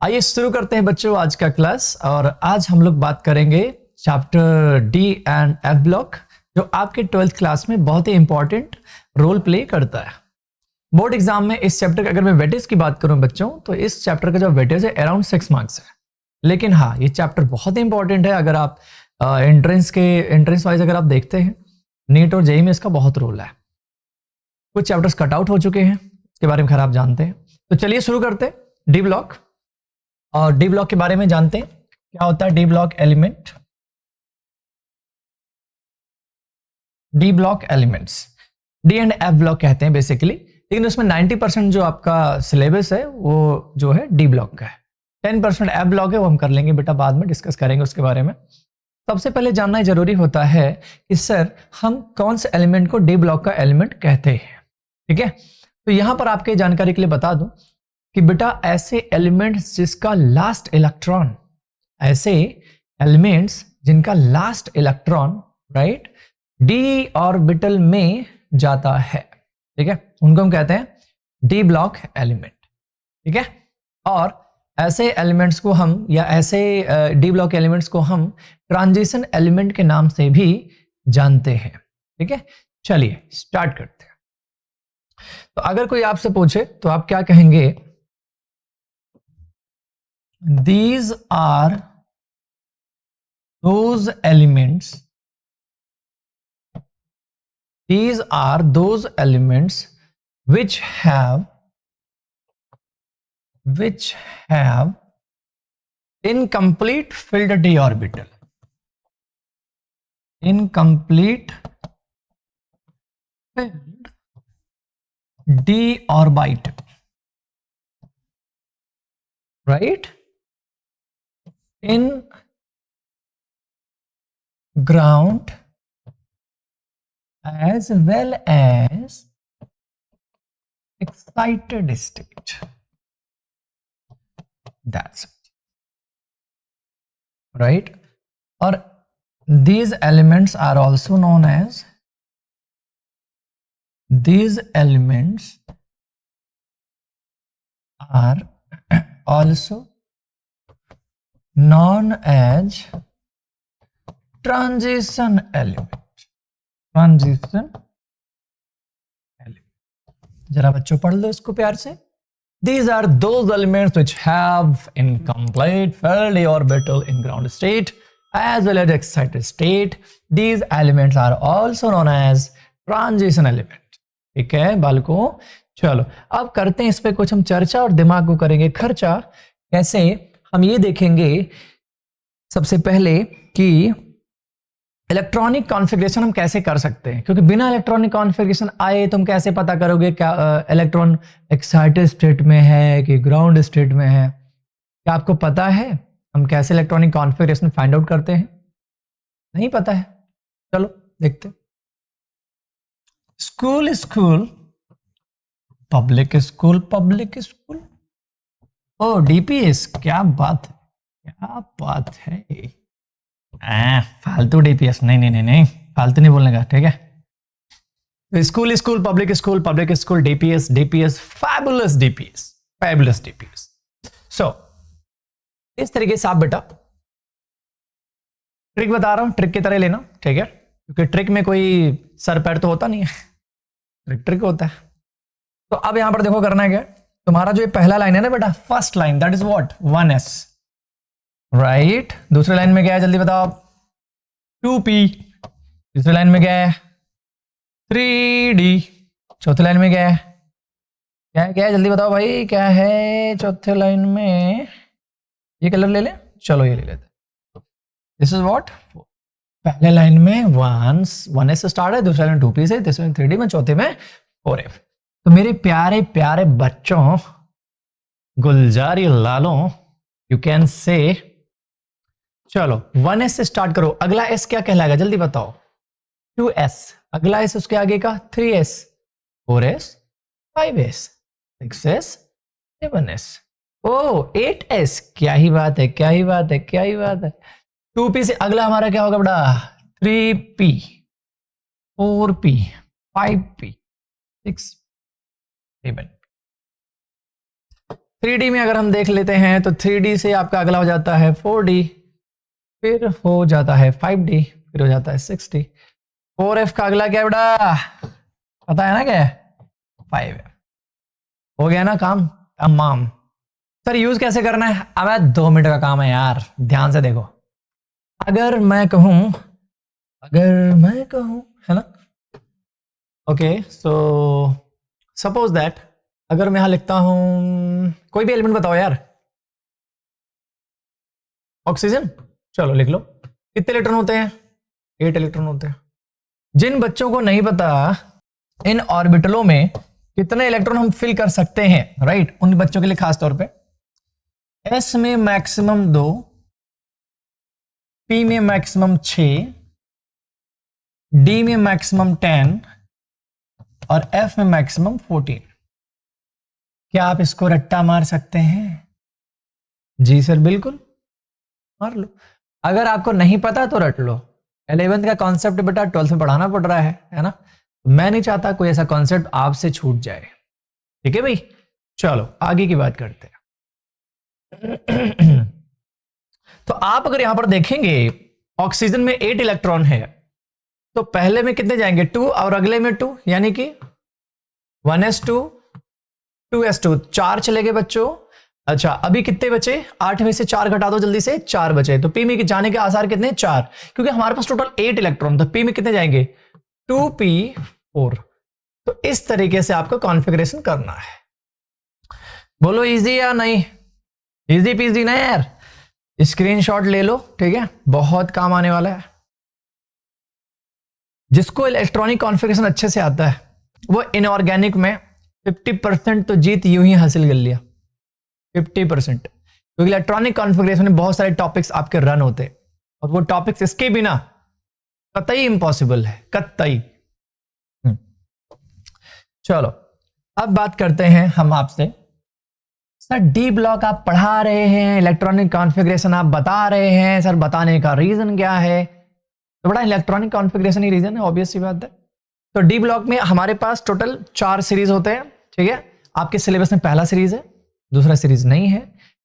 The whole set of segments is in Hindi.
आइए शुरू करते हैं बच्चों आज का क्लास। और आज हम लोग बात करेंगे chapter D and F block, जो आपके 12th क्लास में बहुत ही इंपॉर्टेंट रोल प्ले करता है। बोर्ड एग्जाम में इस चैप्टर का अगर मैं वेटेज की बात करूं बच्चों, तो इस चैप्टर का जो वेटेज है अराउंड 6 मार्क्स है। लेकिन हाँ, ये चैप्टर बहुत ही इंपॉर्टेंट है। अगर आप एंट्रेंस वाइज अगर आप देखते हैं, नीट और जेईई में इसका बहुत रोल है। कुछ चैप्टर्स कट आउट हो चुके हैं, इसके बारे में खैर आप जानते हैं। तो चलिए शुरू करते हैं डी ब्लॉक। और डी ब्लॉक के बारे में जानते हैं क्या होता है D block element. D block elements D and F block कहते हैं बेसिकली, लेकिन उसमें 90% जो आपका सिलेबस है वो जो है डी ब्लॉक का है। 10% एफ ब्लॉक है, वो हम कर लेंगे बेटा, बाद में डिस्कस करेंगे उसके बारे में। सबसे पहले जानना जरूरी होता है कि सर हम कौन से एलिमेंट को डी ब्लॉक का एलिमेंट कहते हैं। ठीक है, तो यहां पर आपके जानकारी के लिए बता दूं कि बेटा ऐसे एलिमेंट्स जिसका लास्ट इलेक्ट्रॉन, ऐसे एलिमेंट्स जिनका last electron right D orbital में जाता है, ठीक है, उनको हम कहते हैं डी ब्लॉक एलिमेंट। ठीक है, और ऐसे एलिमेंट्स को हम या ऐसे डी ब्लॉक एलिमेंट्स को हम ट्रांजिशन एलिमेंट के नाम से भी जानते हैं। ठीक है, चलिए स्टार्ट करते हैं। तो अगर कोई आपसे पूछे तो आप क्या कहेंगे? These are those elements. These are those elements which have incomplete filled d orbital. Incomplete filled d orbital. Right? In ground as well as excited state. That's it. Right? Or these elements are also known as transition element. जरा बच्चों पढ़ लो इसको प्यार से। These are those elements which have incomplete filled d orbital in ground state as well as excited state. These elements are also known as transition element. ठीक है बालकों, चलो अब करते हैं इस पे कुछ हम चर्चा और दिमाग को करेंगे खर्चा। कैसे? हम ये देखेंगे सबसे पहले कि इलेक्ट्रॉनिक कॉन्फ़िगरेशन हम कैसे कर सकते हैं, क्योंकि बिना इलेक्ट्रॉनिक कॉन्फ़िगरेशन आए तुम कैसे पता करोगे क्या इलेक्ट्रॉन एक्साइटेड स्टेट में है कि ग्राउंड स्टेट में है? क्या आपको पता है हम कैसे इलेक्ट्रॉनिक कॉन्फ़िगरेशन फाइंड आउट करते हैं? नहीं पता है, चलो देखते हैं। स्कूल पब्लिक स्कूल ओ डीपीएस, क्या बात है। फालतू डीपीएस नहीं, फालतू नहीं बोलने का, ठीक है। तो school public school DPS fabulous DPS. So इस तरीके से आप बेटा ट्रिक बता रहा हूं, ट्रिक की तरह लेना, ठीक है, क्योंकि ट्रिक में कोई सर पैर तो होता नहीं है, ट्रिक होता है। तो अब यहां पर देखो करना है क्या, तुम्हारा जो ये पहला लाइन है ना बेटा, first line, that is what 1s right. दूसरी लाइन में क्या है जल्दी बताओ? 2p। तीसरी लाइन में क्या है? 3d। चौथी लाइन में क्या है जल्दी बताओ भाई, क्या है चौथे लाइन में? ये कलर ले ले, चलो ये ले लेते। दिस इज व्हाट, पहले लाइन में 1s से स्टार्ट है, दूसरे लाइन 2p से, तीसरे में 3d में, चौथे में 4f। तो मेरे प्यारे प्यारे बच्चों, गुलजारी लालों, यू कैन से, चलो 1s से स्टार्ट करो। अगला s क्या कहलाएगा जल्दी बताओ? 2s। अगला s उसके आगे का 3s, 4s, 5s, 6s, 7s, ओ 8s। क्या ही बात है। 2p से अगला हमारा क्या होगा बेटा? 3p, 4p, 5p, 6, 7। 3D में अगर हम देख लेते हैं तो 3D से आपका अगला हो जाता है 4D, फिर हो जाता है 5D, फिर हो जाता है 6D। 4F का अगला क्या है बेटा, पता है ना क्या है, 5F। हो गया ना काम तमाम। सर यूज कैसे करना है, अब 2 मिनट का काम है यार, ध्यान से देखो। अगर मैं कहूं है ना, ओके, सो सपोज दैट अगर मैं यहां लिखता हूं, कोई भी एलिमेंट बताओ यार, ऑक्सीजन, चलो लिख लो। कितने इलेक्ट्रॉन होते हैं, 8 इलेक्ट्रॉन होते हैं। जिन बच्चों को नहीं पता इन ऑर्बिटलों में कितने इलेक्ट्रॉन हम फिल कर सकते हैं, राइट, उन बच्चों के लिए खास तौर पे एस में मैक्सिमम 2, पी में मैक्सिमम 6, डी में मैक्सिमम 10 और एफ में मैक्सिमम 14। क्या आप इसको रट्टा मार सकते हैं? जी सर बिल्कुल मार लो। अगर आपको नहीं पता तो रट लो। 11th का कॉन्सेप्ट बेटा 12th में पढ़ाना पड़ रहा है ना। मैं नहीं चाहता कोई ऐसा कॉन्सेप्ट आपसे छूट जाए, ठीक है भाई। चलो आगे की बात करते हैं। तो आप अगर यहां पर देखेंगे ऑक्सीजन में 8 इलेक्ट्रॉन है, तो पहले में कितने जाएंगे 2 और अगले में 2, यानी कि 1s2 2s2, 4 चले गए बच्चों। अच्छा अभी कितने बचे, 8 में से 4 घटा दो जल्दी से, 4 बचे। तो पी में जाने के आसार कितने, 4, क्योंकि हमारे पास टोटल 8 इलेक्ट्रॉन, तो पी में कितने जाएंगे 2p4। तो इस तरीके से आपको कॉन्फ़िगरेशन करना है। बोलो इजी या नहीं, इजी पीजी ना यार। स्क्रीनशॉट ले लो, ठीक है, बहुत काम आने वाला है। जिसको इलेक्ट्रॉनिक कॉन्फ़िगरेशन अच्छे से आता है वो इनऑर्गेनिक में 50% तो जीत यूं ही हासिल कर लिया, 50%, क्योंकि इलेक्ट्रॉनिक कॉन्फ़िगरेशन में बहुत सारे टॉपिक्स आपके रन होते हैं और वो टॉपिक्स इसके बिना कतई इंपॉसिबल है, कतई। चलो अब बात करते हैं हम आपसे, सर डी ब्लॉक आप पढ़ा रहे हैं, इलेक्ट्रॉनिक कॉन्फ़िगरेशन आप बता रहे हैं, सर बताने का रीजन क्या है? तो बड़ा इलेक्ट्रॉनिक कॉन्फ़िगरेशन ही रीजन है, ऑब्वियस सी बात है। तो डी ब्लॉक में हमारे पास टोटल 4 सीरीज होते हैं, ठीक है। आपके सिलेबस में पहला सीरीज है, दूसरा सीरीज नहीं है,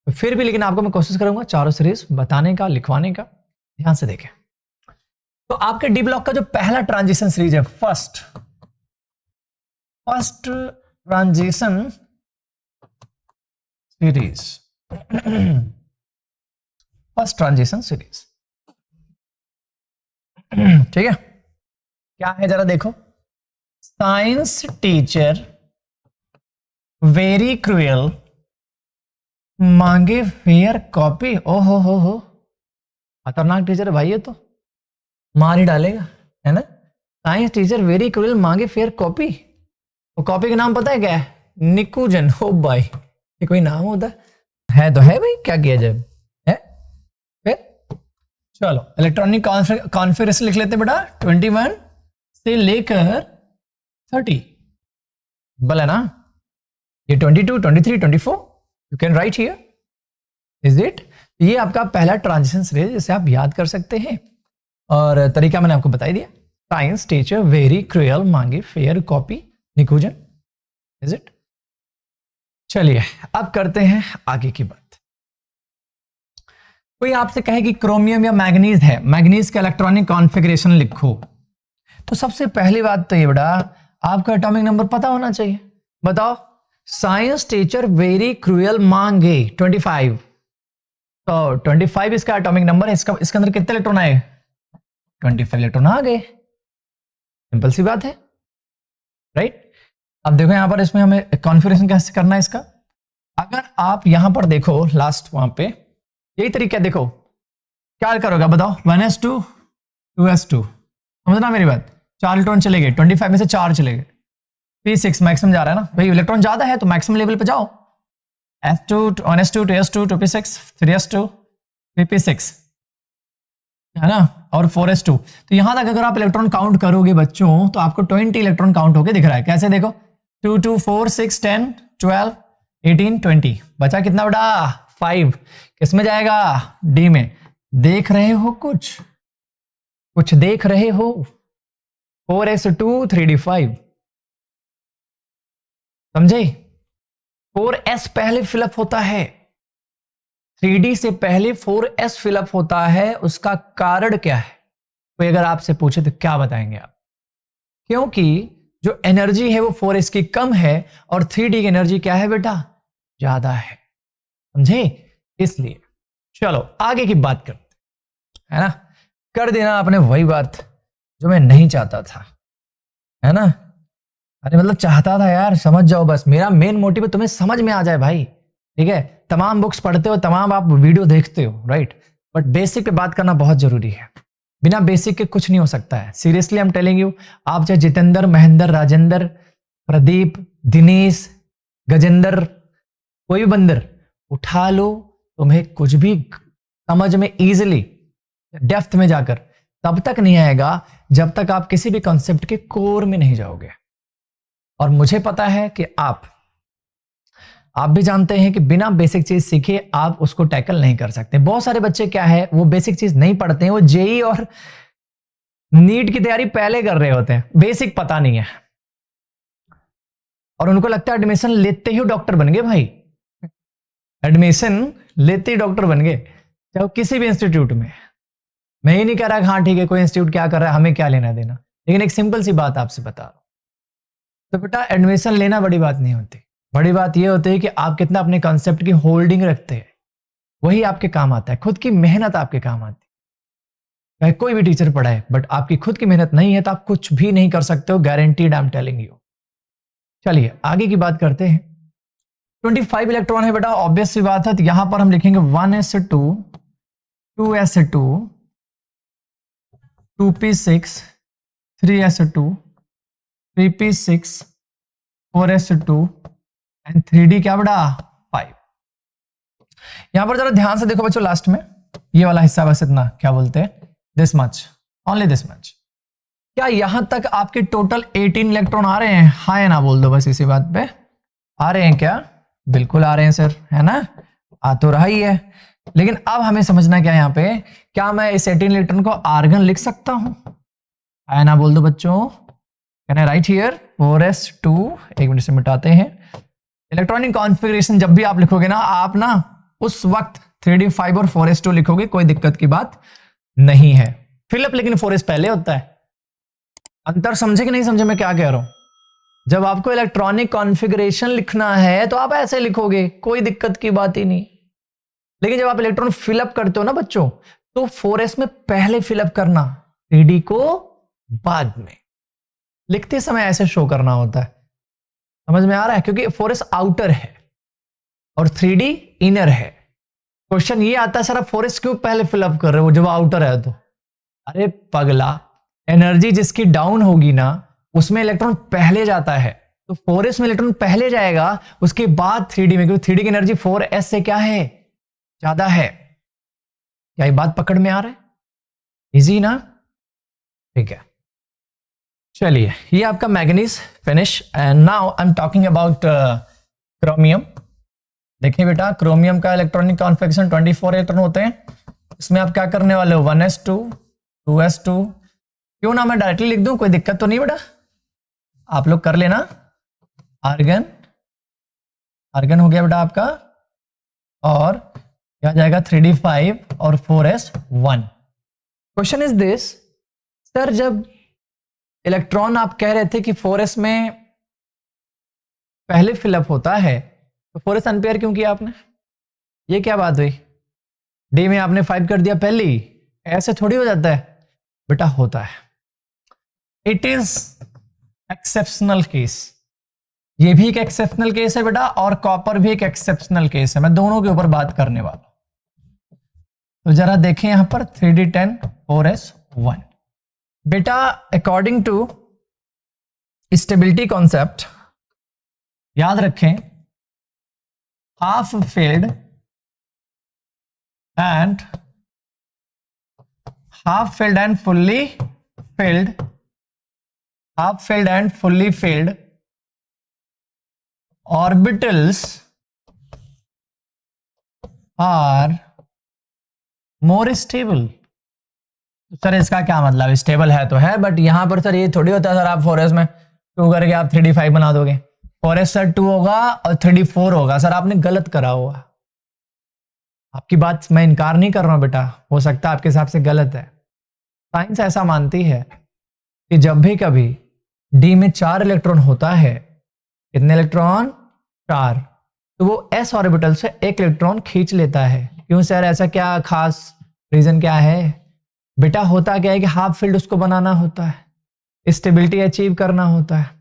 तो फिर भी लेकिन आपको मैं कोशिश करूंगा चारों सीरीज बताने का, लिखवाने का। ध्यान से देखें, तो आपके डी ब्लॉक का जो पहला ट्रांजिशन सीरीज है, first transition series, first transition series, ठीक है। क्या है जरा देखो, साइंस टीचर वेरी क्रूएल मांगे फेयर कॉपी। ओहो हो, खतरनाक टीचर है भाई, ये तो मार ही डालेगा, है ना। साइंस टीचर वेरी क्रूएल मांगे फेयर कॉपी, तो कॉपी का नाम पता है क्या है, निकुंजन। ओ भाई ये कोई नाम होता है तो है भाई, क्या किया जाए, है। फिर चलो इलेक्ट्रॉनिक कॉन्फ़िगरेशन लिख लेते बेटा, 21 से लेकर 30 बल है ना, ये 22 23 24 you can write here, is it. ये आपका पहला ट्रांजिशन सीरीज, जिसे आप याद कर सकते हैं और तरीका मैंने आपको बता दिया। साइंस टीचर वेरी क्रूएल मांगे फेयर कॉपी निकुंजन, इज इट। चलिए अब करते हैं आगे की बात। कोई आपसे कहे कि क्रोमियम या मैग्नीज है, मैग्नीज का इलेक्ट्रॉनिक कॉन्फ़िगरेशन लिखो, तो सबसे पहली बात तो ये बेटा आपका एटॉमिक नंबर पता होना चाहिए। बताओ, साइंस टीचर वेरी क्रूएल मांगे 25, तो 25 इसका एटॉमिक नंबर है। इसके अंदर कितने इलेक्ट्रॉन आए, 25 इलेक्ट्रॉन आ गए, सिंपल सी बात है, राइट। अब देखो यहां पर इसमें हमें कॉन्फ़िगरेशन कैसे करना है इसका। अगर आप यहां पर देखो लास्ट वहां पे यही तरीका, देखो क्या करोगे बताओ, 1s2 2s2, समझना मेरी बात, 4 इलेक्ट्रॉन चले गए, 25 में से 4 चले गए, p6 मैक्सिमम जा रहा है ना भाई, इलेक्ट्रॉन ज्यादा है तो मैक्सिमम लेवल पे जाओ, s2 1s2 2s2 2p6 3s2 3p6, है ना, और 4s2। तो यहां तक अगर आप इलेक्ट्रॉन काउंट करोगे बच्चों तो आपको 20 इलेक्ट्रॉन काउंट होके दिख रहा है। कैसे देखो, 2 2 4 6 10 12 18 20, बचा कितना बड़ा 5, किस में जाएगा, डी में। देख रहे हो कुछ देख रहे हो, 4s2 3d5, समझे, 4s पहले फिलअप होता है, 3D से पहले 4s फिलअप होता है। उसका कारण क्या है? कोई अगर आपसे पूछे तो क्या बताएंगे आप? क्योंकि जो एनर्जी है वो 4s की कम है और 3D की एनर्जी क्या है बेटा? ज्यादा है, समझे? इसलिए चलो आगे की बात करते है ना। कर देना आपने वही बात जो मैं नहीं चाहता था, है ना। अरे मतलब चाहता था यार, समझ जाओ बस, मेरा मेन मोटिव है तुम्हें समझ में आ जाए भाई, ठीक है। तमाम बुक्स पढ़ते हो, तमाम आप वीडियो देखते हो, राइट, बट बेसिक पे बात करना बहुत जरूरी है। बिना बेसिक के कुछ नहीं हो सकता है, seriously I am telling you. आप चाहे जितेंद्र, महेंद्र, राजेंद्र, प्रदीप, दिनेश, गजेंद्र, कोई भी बंदर उठा लो, तुम्हें कुछ भी समझ में इजीली डेप्थ में जाकर तब तक नहीं आएगा जब तक आप किसी भी कॉन्सेप्ट के कोर में नहीं जाओगे। और मुझे पता है कि आप भी जानते हैं कि बिना बेसिक चीज सीखे आप उसको टैकल नहीं कर सकते। बहुत सारे बच्चे क्या है, वो बेसिक चीज नहीं पढ़ते हैं, वो जेई और नीट की तैयारी पहले कर रहे होते हैं, बेसिक पता नहीं है, और उनको लगता है एडमिशन लेते ही डॉक्टर बन गए भाई, एडमिशन लेते ही डॉक्टर बन गए, चाहे किसी भी इंस्टीट्यूट में। मैं ही नहीं कह रहा हाँ ठीक है कोई इंस्टीट्यूट क्या कर रहा है, हमें क्या लेना देना, लेकिन एक सिंपल सी बात आपसे बता रहा हूं। तो बेटा एडमिशन लेना बड़ी बात नहीं होती, बड़ी बात यह होती है कि आप कितना अपने कॉन्सेप्ट की होल्डिंग रखते हैं, वही आपके काम आता है। खुद की मेहनत आपके काम आती है, चाहे कोई भी टीचर पढ़ाए, बट आपकी खुद की मेहनत नहीं है तो आप कुछ भी नहीं कर सकते हो, guaranteed I am telling you. चलिए आगे की बात करते हैं। 25 इलेक्ट्रॉन है बेटा, ऑब्वियस सी बात है, तो यहां पर हम लिखेंगे 1s2 2s2 2p6 3s2 3p6 4s2 and 3d क्या बेटा 5। यहां पर जरा ध्यान से देखो बच्चों, लास्ट में ये वाला हिस्सा बस इतना, क्या बोलते हैं, this much, only this much. क्या यहां तक आपके टोटल 18 इलेक्ट्रॉन आ रहे हैं? हाँ या ना बोल दो बस, इसी बात पे आ रहे हैं क्या? बिल्कुल आ रहे हैं सर, है ना, आ तो रहा ही है। लेकिन अब हमें समझना क्या यहाँ पे, क्या मैं इस 18 इलेक्ट्रॉन को आर्गन लिख सकता हूं? हाँ या ना बोल दो बच्चों। Can I right here 4s2, एक मिनट से मिटाते हैं। इलेक्ट्रॉनिक कॉन्फ़िगरेशन जब भी आप लिखोगे ना, आप ना उस वक्त 3d5 और 4s2 लिखोगे, कोई दिक्कत की बात नहीं है। फिलअप लेकिन 4s पहले होता है। अंतर समझे कि नहीं समझे मैं क्या कह रहा हूं? जब आपको इलेक्ट्रॉनिक कॉन्फ़िगरेशन लिखना है तो आप ऐसे लिखोगे, कोई दिक्कत की बात ही नहीं। लेकिन जब आप इलेक्ट्रॉन फिलअप करते हो ना बच्चों, तो 4s में पहले फिलअप करना, 3d को बाद में। लिखते समय ऐसे शो करना होता है, समझ में आ रहा है? क्योंकि 4s आउटर है और 3d इनर है। क्वेश्चन ये आता है सर आप 4s क्यों पहले फिलअप कर रहे हो जब आउटर है तो? अरे पगला, एनर्जी जिसकी डाउन होगी ना उसमें इलेक्ट्रॉन पहले जाता है, तो 4s में इलेक्ट्रॉन पहले जाएगा, उसके बाद 3d में, क्योंकि 3d की एनर्जी 4s से क्या है, ज्यादा है। क्या ये बात पकड़ में आ रहा है? इजी ना? ठीक है, चलिए ये आपका manganese finish. And now I am talking about chromium. देखिए बेटा, क्रोमियम का इलेक्ट्रॉनिक कॉन्फ़िगरेशन 24 इलेक्ट्रॉन होते हैं। इसमें आप क्या करने वाले हो, 1s2 2s2, क्यों ना मैं डायरेक्टली लिख दूं, कोई दिक्कत तो नहीं बेटा, आप लोग कर लेना। आर्गन, आर्गन हो गया बेटा आपका, और क्या जाएगा 3d5 और 4s1। Question is this, sir जब इलेक्ट्रॉन आप कह रहे थे कि 4s में पहले फिलअप होता है, तो 4s अनपेयर क्यों किया आपने? ये क्या बात हुई? डी में आपने 5 कर दिया पहले ही, ऐसे थोड़ी हो जाता है बेटा, होता है। इट इज एक्सेप्शनल केस, ये भी एक एक्सेप्शनल केस है बेटा, और कॉपर भी एक एक्सेप्शनल केस है। मैं दोनों के ऊपर बात करने वाला हूं। तो जरा देखें यहां पर 3d10 4s1 बेटा, अकॉर्डिंग टू स्टेबिलिटी कॉन्सेप्ट याद रखें, half filled and half filled and fully filled, half filled and fully filled orbitals are more stable। Sir इसका क्या मतलब, स्टेबल है तो है, बट यहां पर सर ये थोड़ी होता है सर आप 4s में क्यों करके आप 3d5 बना दोगे, 4s सर 2 होगा और 3d 4 होगा। सर आपने गलत करा हुआ। आपकी बात मैं इनकार नहीं कर रहा हूं बेटा, हो सकता है आपके हिसाब से गलत है। साइंस ऐसा मानती है कि जब भी कभी डी में 4 इलेक्ट्रॉन होता है, कितने इलेक्ट्रॉन? 4, तो वो s ऑर्बिटल से 1 इलेक्ट्रॉन खींच लेता है। क्यों सर, ऐसा क्या खास रीजन क्या है? बेटा होता क्या है कि हाफ फील्ड उसको बनाना होता है, स्टेबिलिटी अचीव करना होता है।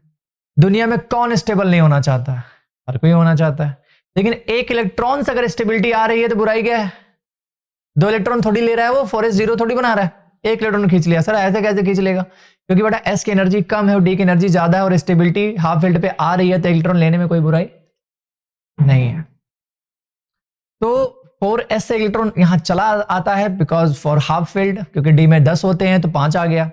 दुनिया में कौन स्टेबल नहीं होना चाहता है? हर कोई होना चाहता है। लेकिन 1 इलेक्ट्रॉन से अगर स्टेबिलिटी आ रही है तो बुराई क्या है? 2 इलेक्ट्रॉन थोड़ी ले रहा है वो, 4s 0 थोड़ी बना रहा है, 1 इलेक्ट्रॉन खींच लिया। सर ऐसे कैसे खींच लेगा? क्योंकि बेटा s की एनर्जी कम है और d की एनर्जी ज्यादा है और स्टेबिलिटी हाफ फील्ड पे आ रही है, तो इलेक्ट्रॉन लेने में कोई बुराई नहीं है। तो 4s से इलेक्ट्रॉन यहां चला आता है बिकॉज फॉर हाफ फील्ड, क्योंकि d में 10 होते हैं तो 5 आ गया।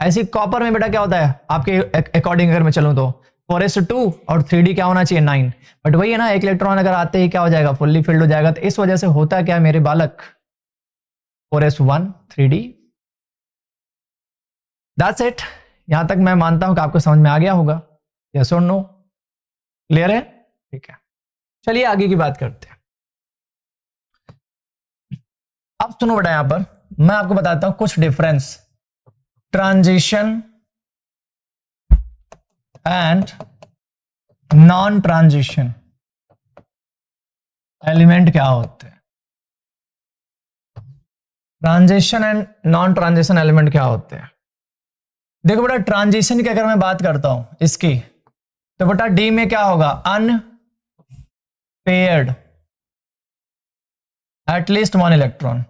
ऐसी कॉपर में बेटा क्या होता है आपके अकॉर्डिंग अगर मैं चलूं तो 4s 2 और 3d क्या होना चाहिए 9, बट वही है ना, 1 इलेक्ट्रॉन अगर आते ही क्या हो जाएगा? फुल्ली फिल्ड हो जाएगा। तो इस वजह से होता क्या है मेरे बालक? 4s 1 3d। That's it. यहां तक मैं मानता हूं कि आपको समझ में आ गया होगा। यस और नो? क्लियर है? ठीक है, चलिए आगे की बात करते हैं। अब सुनो बेटा, यहां पर मैं आपको बताता हूं कुछ difference transition and non transition element क्या होते हैं। Transition and non transition element क्या होते हैं? देखो बेटा, ट्रांजिशन की अगर मैं बात करता हूं इसकी, तो बेटा डी में क्या होगा? Unpaired at least 1 electron,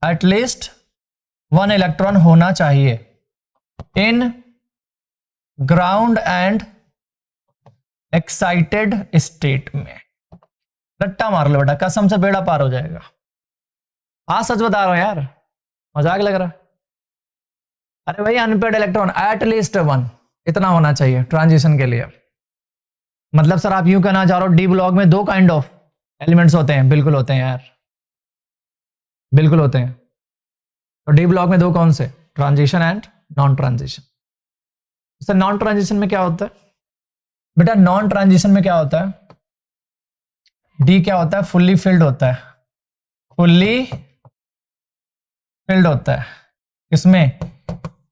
at least 1 electron होना चाहिए in ground and excited state में। रट्टा मार लो बेटा, कसम से बेड़ा पार हो जाएगा। आज सच बता रहा हूं यार, मजाक लग रहा है? अरे भाई अनपेयर्ड इलेक्ट्रॉन एटलीस्ट 1 इतना होना चाहिए ट्रांजिशन के लिए। मतलब सर आप यूं कहना चाह रहे हो डी ब्लॉक में 2 काइंड ऑफ एलिमेंट्स होते हैं? बिल्कुल होते हैं यार, बिल्कुल होते हैं। तो डी ब्लॉक में 2 कौन से? Transition and non transition. Sir non transition में क्या होता है? बेटा नॉन ट्रांजिशन में क्या होता है? डी क्या होता है? फुल्ली फिल्ड होता है, फुल्ली फिल्ड होता है। इसमें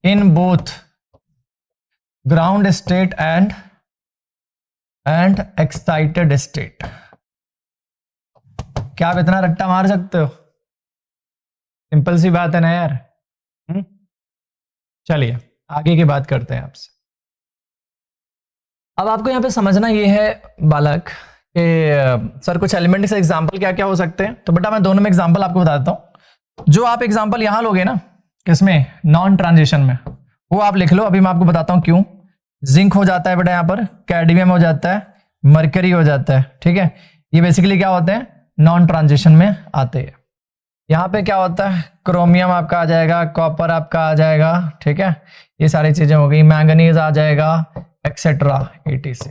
in both ground state and excited state. क्या आप इतना रट्टा मार सकते हो? सिंपल सी बात है ना यार। चलिए आगे की बात करते हैं आपसे। अब आपको यहां पे समझना ये है बालक कि सर कुछ एलिमेंट से एग्जांपल क्या क्या हो सकते हैं। तो बेटा मैं दोनों में एग्जांपल आपको बता देता हूं। जो आप एग्जांपल यहां लोगे ना, किसमें? नॉन ट्रांजिशन में, वो आप लिख लो। अभी मैं आपको बताता हूं क्यों। जिंक हो जाता है बेटा यहां पर, कैडमियम हो जाता है, मरकरी हो जाता है, ठीक है। ये बेसिकली क्या होते हैं? नॉन ट्रांजिशन में आते हैं। यहाँ पे क्या होता है? क्रोमियम आपका आ जाएगा, कॉपर आपका आ जाएगा, ठीक है। ये सारी चीजें हो गई, मैंगनीज आ जाएगा, एक्सेट्रा etc।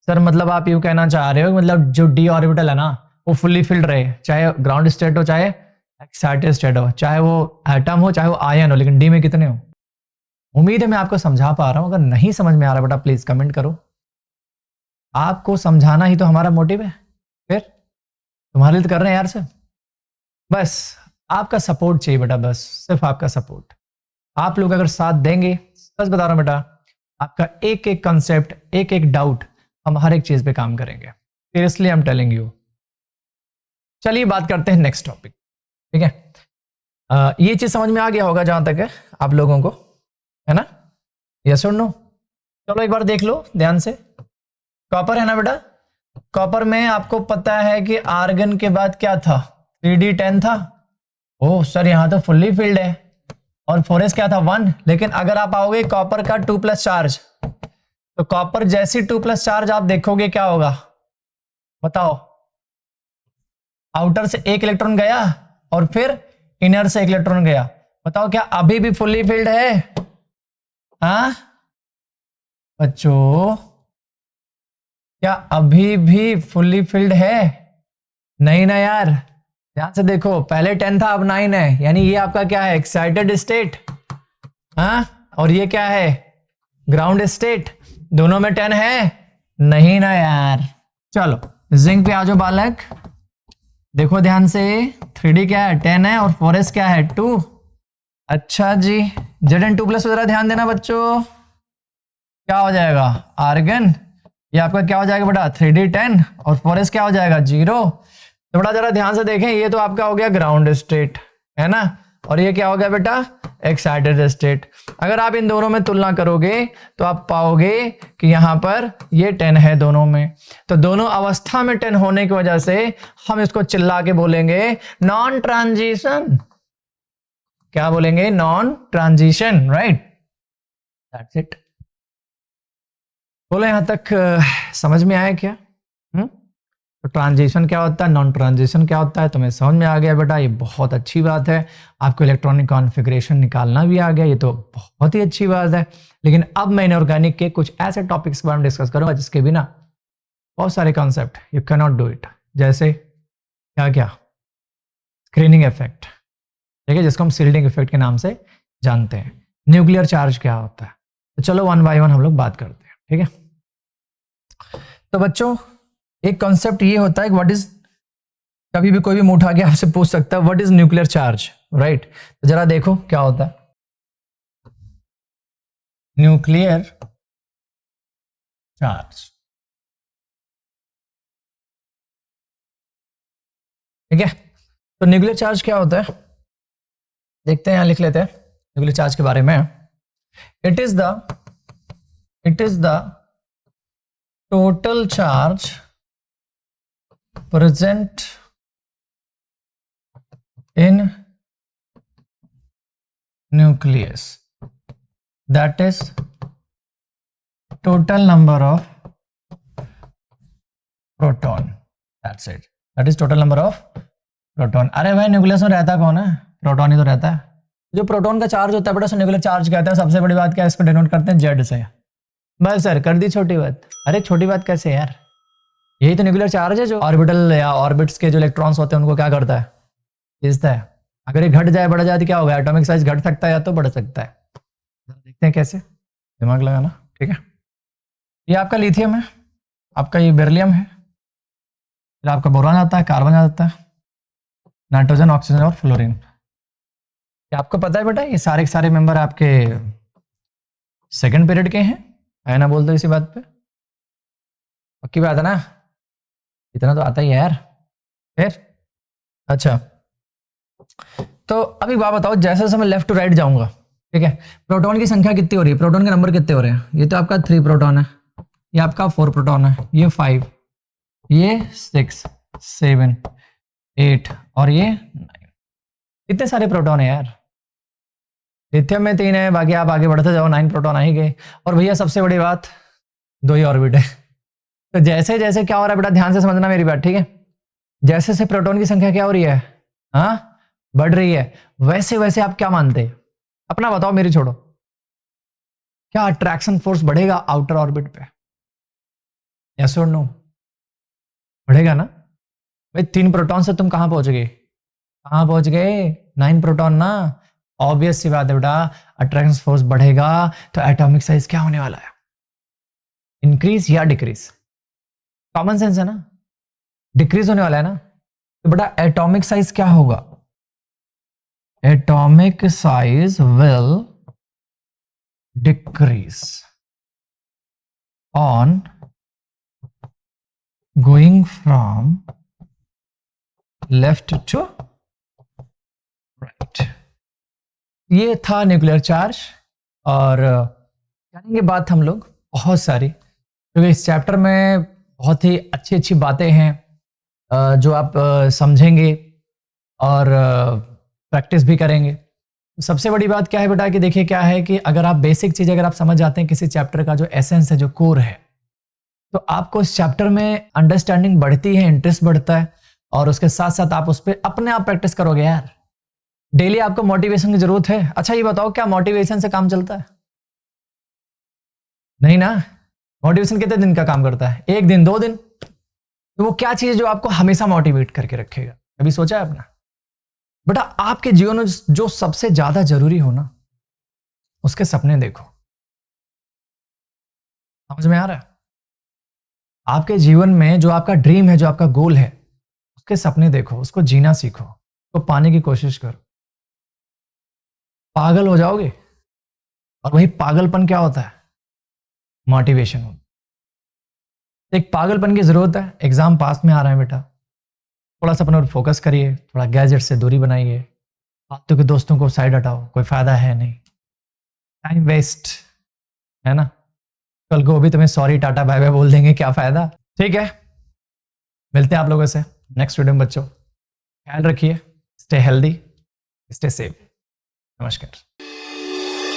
सर मतलब आप यूं कहना चाह रहे हो मतलब जो डी ऑर्बिटल है ना वो फुल्ली फिल्ड रहे, चाहे ग्राउंड स्टेट हो चाहे एक्साइटेड स्टेट हो, चाहे वो एटम हो चाहे वो आयन हो, लेकिन डी में कितने हो? उम्मीद है मैं आपको समझा पा रहा हूं। अगर नहीं समझ में आ रहा बेटा प्लीज कमेंट करो। आपको समझाना ही तो हमारा मोटिव है, फिर तुम्हारे लिए तो कर रहे हैं यार सर। बस आपका सपोर्ट चाहिए बेटा, बस सिर्फ आपका सपोर्ट। आप लोग अगर साथ देंगे, सच बता रहा हूं बेटा, आपका एक एक कंसेप्ट, एक एक डाउट हम हर एक चीज पे काम करेंगे। Seriously I am telling you. चलिए बात करते हैं नेक्स्ट टॉपिक, ठीक है। ये चीज समझ में आ गया होगा जहां तक है आप लोगों को, है ना? यस और नो? चलो एक बार देख लो ध्यान से। कॉपर है ना बेटा, कॉपर में आपको पता है कि आर्गन के बाद क्या था? 3d10 था। ओह सर यहां तो फुल्ली फिल्ड है, और 4s क्या था? 1। लेकिन अगर आप आओगे कॉपर का 2+ चार्ज, तो कॉपर जैसी 2+ चार्ज आप देखोगे क्या होगा बताओ? आउटर से 1 इलेक्ट्रॉन गया और फिर इनर से 1 इलेक्ट्रॉन गया। बताओ क्या अभी भी फुल्ली फिल्ड है? हाँ बच्चों, क्या अभी भी फुल्ली फिल्ड है? नहीं ना यार। ध्यान से देखो, पहले 10 था अब 9 है, यानी ये आपका क्या है? Excited state. हाँ, और ये क्या है? Ground state. दोनों में 10 है नहीं ना यार। चलो जिंक पे आ जाओ बालक, देखो ध्यान से, 3D क्या है 10 है और 4s क्या है 2। अच्छा जी, Zn2 प्लस जरा ध्यान देना बच्चों, क्या हो जाएगा आर्गन, ये आपका क्या हो जाएगा बेटा 3D10 और 4s क्या हो जाएगा 0। तो बेटा जरा ध्यान से देखें, ये तो आपका हो गया ग्राउंड स्टेट है ना, और ये क्या हो गया बेटा एक्साइटेड स्टेट। अगर आप इन दोनों में तुलना करोगे तो आप पाओगे कि यहां पर ये 10 है दोनों में, तो दोनों अवस्था में 10 होने की वजह से हम इसको चिल्ला के बोलेंगे नॉन ट्रांजिशन। क्या बोलेंगे non transition, right, that's it. बोलो यहां तक समझ में आया क्या? तो ट्रांजिशन क्या होता है, नॉन ट्रांजिशन क्या होता है, तुम्हें समझ में आ गया बेटा, ये बहुत अच्छी बात है। आपको इलेक्ट्रॉनिक कॉन्फ़िगरेशन निकालना भी आ गया, ये तो बहुत ही अच्छी बात है। लेकिन अब मैं इनऑर्गेनिक के कुछ ऐसे टॉपिक्स के बारे में डिस्कस करूंगा जिसके बिना बहुत सारे concept you can not do it. जैसे क्या क्या, स्क्रीनिंग इफेक्ट, ठीक है, जिसको हम सील्डिंग इफेक्ट के नाम से जानते हैं। न्यूक्लियर चार्ज क्या होता है, तो चलो वन बाय वन हम लोग बात करते हैं, ठीक है। तो बच्चों एक कॉन्सेप्ट ये होता है कि व्हाट इज, कभी भी कोई भी मुंह उठा के आपसे पूछ सकता है what is nuclear charge, right. तो जरा देखो क्या होता है न्यूक्लियर चार्ज, ठीक है। तो न्यूक्लियर चार्ज क्या होता है, देखते हैं, यहां लिख लेते हैं न्यूक्लियर चार्ज के बारे में। It is the total charge present in nucleus, that is total number of proton, that's it, that is total number of proton। अरे भाई न्यूक्लियस में रहता कौन है, प्रोटॉन ही तो रहता है। जो प्रोटॉन का चार्ज होता है बेटा न्यूक्लियर चार्ज कहता है। सबसे बड़ी बात क्या है, इसको डिनोट करते हैं जेड से। बस सर कर दी छोटी बात, अरे छोटी बात कैसे यार, यही तो न्यूक्लियर चार्ज है जो ऑर्बिटल या ऑर्बिट्स के जो इलेक्ट्रॉन्स होते हैं उनको क्या करता है, खींचता है। अगर ये घट जाए बढ़ जाए तो क्या होगा, एटॉमिक साइज घट सकता है या तो बढ़ सकता है। देखते हैं कैसे, दिमाग लगाना, ठीक है। ये आपका लिथियम है, आपका ये बेरिलियम है, फिर आपका बोरान आता है, कार्बन आ जाता है, नाइट्रोजन, ऑक्सीजन और फ्लोरीन। क्या आपको पता है बेटा ये सारे के सारे मेंबर आपके सेकंड पीरियड के हैं, है ना, बोल दो इसी बात पे, पक्की बात है ना, इतना तो आता ही है यार। फिर अच्छा, तो अभी बात बताओ, जैसे जैसे मैं लेफ्ट टू राइट जाऊंगा, ठीक है, प्रोटॉन की संख्या कितनी हो रही है, प्रोटॉन के नंबर कितने हो रहे हैं, ये तो आपका 3 प्रोटॉन है, ये आपका 4 प्रोटॉन है, ये 5, ये 6, 7, 8 और ये 9। कितने सारे प्रोटॉन है यार। लिथियम में 3 है, बाकी आप आगे बढ़ते जाओ 9 प्रोटॉन आ ही गए। और भैया सबसे बड़ी बात 2 ही ऑर्बिट है। तो जैसे जैसे क्या हो रहा है बेटा, ध्यान से समझना मेरी बात, ठीक है। जैसे जैसे प्रोटॉन की संख्या क्या हो रही है, हाँ बढ़ रही है, वैसे वैसे आप क्या मानते हैं, अपना बताओ, मेरी छोड़ो, क्या अट्रैक्शन फोर्स बढ़ेगा आउटर ऑर्बिट पे, यस और नो, बढ़ेगा ना। भाई 3 प्रोटॉन से तुम कहां पहुंच गए, कहां पहुंच गए, 9 प्रोटॉन ना। ऑब्वियस सी बात है बेटा, अट्रैक्शन फोर्स बढ़ेगा तो एटॉमिक साइज क्या होने वाला है, इंक्रीज या डिक्रीज, कॉमन सेंस है ना, डिक्रीज होने वाला है ना। तो बेटा एटॉमिक साइज क्या होगा, atomic size will decrease on going from left to right. ये था न्यूक्लियर चार्ज। और जानेंगे बात हम लोग बहुत सारी, क्योंकि इस चैप्टर में बहुत ही अच्छी अच्छी बातें हैं जो आप समझेंगे और प्रैक्टिस भी करेंगे। सबसे बड़ी बात क्या है बेटा कि देखिए क्या है कि अगर आप बेसिक चीज अगर आप समझ जाते हैं किसी चैप्टर का, जो एसेंस है, जो कोर है, तो आपको इस चैप्टर में अंडरस्टैंडिंग बढ़ती है, इंटरेस्ट बढ़ता है, और उसके साथ साथ आप उस पर अपने आप प्रैक्टिस करोगे यार। डेली आपको मोटिवेशन की जरूरत है। अच्छा ये बताओ, क्या मोटिवेशन से काम चलता है? नहीं ना। मोटिवेशन कितने दिन का काम करता है, 1 दिन 2 दिन। तो वो क्या चीज है जो आपको हमेशा मोटिवेट करके रखेगा, कभी सोचा है अपना? बेटा आपके जीवन में जो सबसे ज्यादा जरूरी हो ना, उसके सपने देखो। समझ में आ रहा है? आपके जीवन में जो आपका ड्रीम है, जो आपका गोल है, उसके सपने देखो, उसको जीना सीखो, उसको पाने की कोशिश करो। पागल हो जाओगे, और वही पागलपन क्या होता है? मोटिवेशन होता है। एक पागलपन की जरूरत है। एग्जाम पास में आ रहा है बेटा, थोड़ा सा अपने पर फोकस करिए, थोड़ा गैजेट से दूरी बनाइए, फालतू के दोस्तों को साइड हटाओ, कोई फायदा है नहीं, टाइम वेस्ट है ना। कल को वो भी तुम्हें सॉरी टाटा बाय बाय बोल देंगे, क्या फायदा। ठीक है, मिलते हैं आप लोगों से नेक्स्ट वीडियो में बच्चों। ख्याल रखिए, स्टे हेल्दी, स्टे सेफ। नमस्कार।